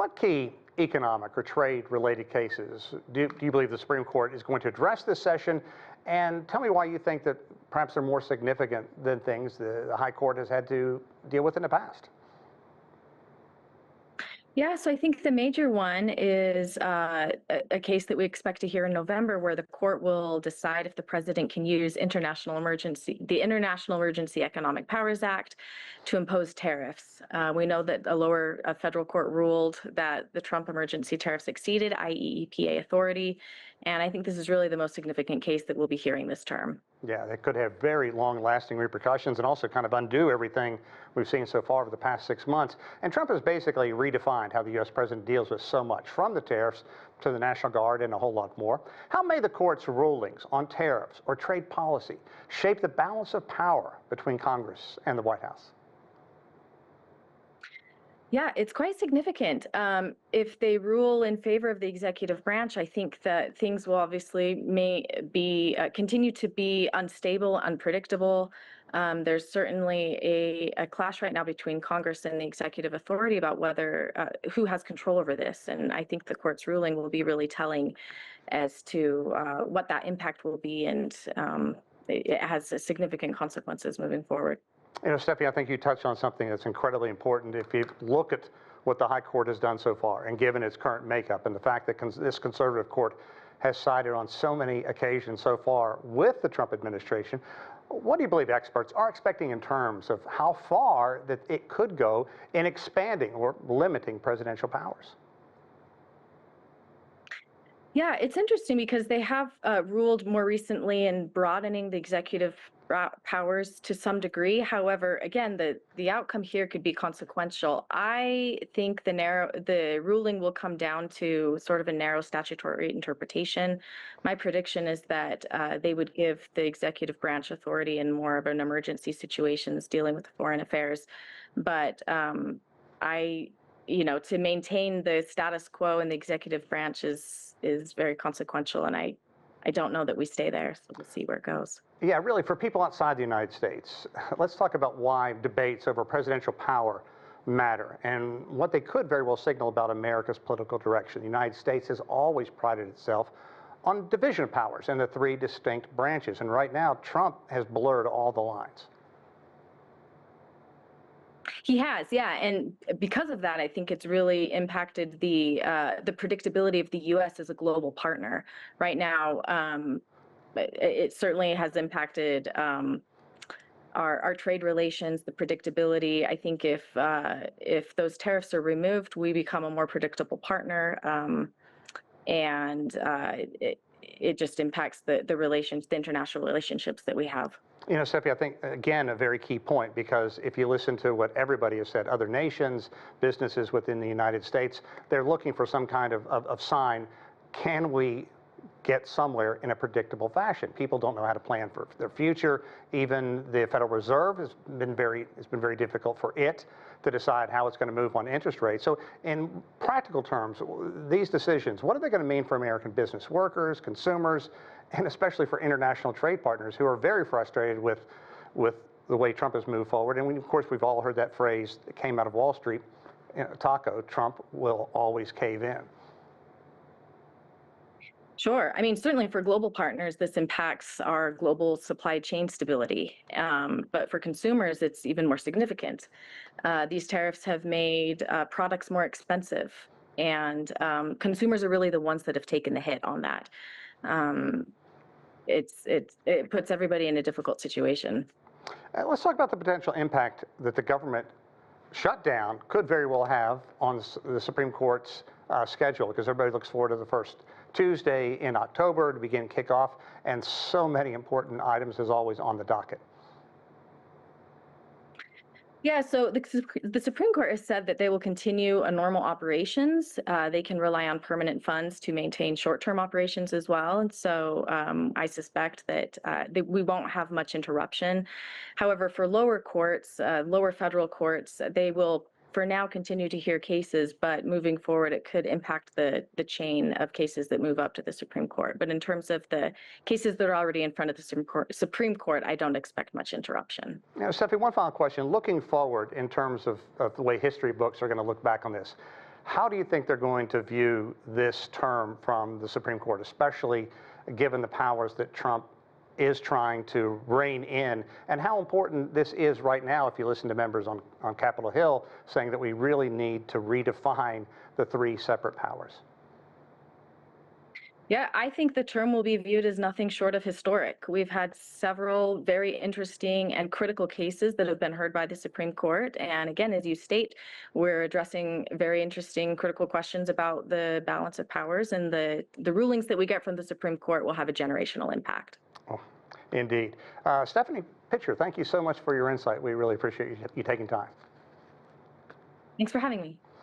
what key economic or trade-related cases do you believe the Supreme Court is going to address this session? And tell me why you think that perhaps they're more significant than things the High Court has had to deal with in the past. Yeah, so I think the major one is a case that we expect to hear in November, where the court will decide if the president can use the International Emergency Economic Powers Act to impose tariffs. We know that a federal court ruled that the Trump emergency tariffs exceeded IEEPA authority, and I think this is really the most significant case that we'll be hearing this term. Yeah, that could have very long-lasting repercussions and also kind of undo everything we've seen so far over the past 6 months. And Trump has basically redefined how the U.S. president deals with so much, from the tariffs to the National Guard and a whole lot more. How may the court's rulings on tariffs or trade policy shape the balance of power between Congress and the White House? Yeah, it's quite significant. If they rule in favor of the executive branch, I think that things will obviously continue to be unstable, unpredictable. There's certainly a clash right now between Congress and the executive authority about who has control over this. And I think the court's ruling will be really telling as to what that impact will be, and it has significant consequences moving forward. You know, Steffi, I think you touched on something that's incredibly important. If you look at what the High Court has done so far, and given its current makeup, and the fact that this conservative court has sided on so many occasions so far with the Trump administration, what do you believe experts are expecting in terms of how far that it could go in expanding or limiting presidential powers? Yeah, it's interesting because they have ruled more recently in broadening the executive powers to some degree. However, again, the outcome here could be consequential. I think the ruling will come down to sort of a narrow statutory interpretation. My prediction is that they would give the executive branch authority in more of an emergency situations dealing with foreign affairs. But to maintain the status quo in the executive branch is very consequential, and I don't know that we stay there, so we'll see where it goes. Yeah, really, for people outside the United States, let's talk about why debates over presidential power matter and what they could very well signal about America's political direction. The United States has always prided itself on division of powers and the three distinct branches, and right now Trump has blurred all the lines. He has, yeah, and because of that, I think it's really impacted the predictability of the U.S. as a global partner. Right now, it certainly has impacted our trade relations, the predictability. I think if those tariffs are removed, we become a more predictable partner, and it just impacts the international relationships that we have. You know, Steffi, I think, again, a very key point, because if you listen to what everybody has said, other nations, businesses within the United States, they're looking for some kind of sign. Can we get somewhere in a predictable fashion? People don't know how to plan for their future. Even the Federal Reserve has been very difficult for it to decide how it's going to move on interest rates. So in practical terms, these decisions, what are they going to mean for American business workers, consumers, and especially for international trade partners who are very frustrated with the way Trump has moved forward? And of course, we've all heard that phrase that came out of Wall Street, taco, Trump will always cave in. Sure. I mean, certainly for global partners, this impacts our global supply chain stability. But for consumers, it's even more significant. These tariffs have made products more expensive, and consumers are really the ones that have taken the hit on that. It puts everybody in a difficult situation. Let's talk about the potential impact that the government shutdown could very well have on the Supreme Court's schedule, because everybody looks forward to the first Tuesday in October to begin kickoff, and so many important items as always on the docket. Yeah, so the Supreme Court has said that they will continue a normal operations. They can rely on permanent funds to maintain short-term operations as well. And so I suspect that we won't have much interruption. However, for lower courts, lower federal courts, they will for now continue to hear cases, but moving forward, it could impact the chain of cases that move up to the Supreme Court. But in terms of the cases that are already in front of the Supreme Court, I don't expect much interruption. Now, Steffi, one final question. Looking forward in terms of the way history books are going to look back on this, How do you think they're going to view this term from the Supreme Court, especially given the powers that Trump is trying to rein in, and how important this is right now if you listen to members on Capitol Hill saying that we really need to redefine the three separate powers? Yeah, I think the term will be viewed as nothing short of historic. We've had several very interesting and critical cases that have been heard by the Supreme Court. And again, as you state, we're addressing very interesting critical questions about the balance of powers, and the rulings that we get from the Supreme Court will have a generational impact. Oh, indeed. Stephanie Pitcher, thank you so much for your insight. We really appreciate you taking time. Thanks for having me.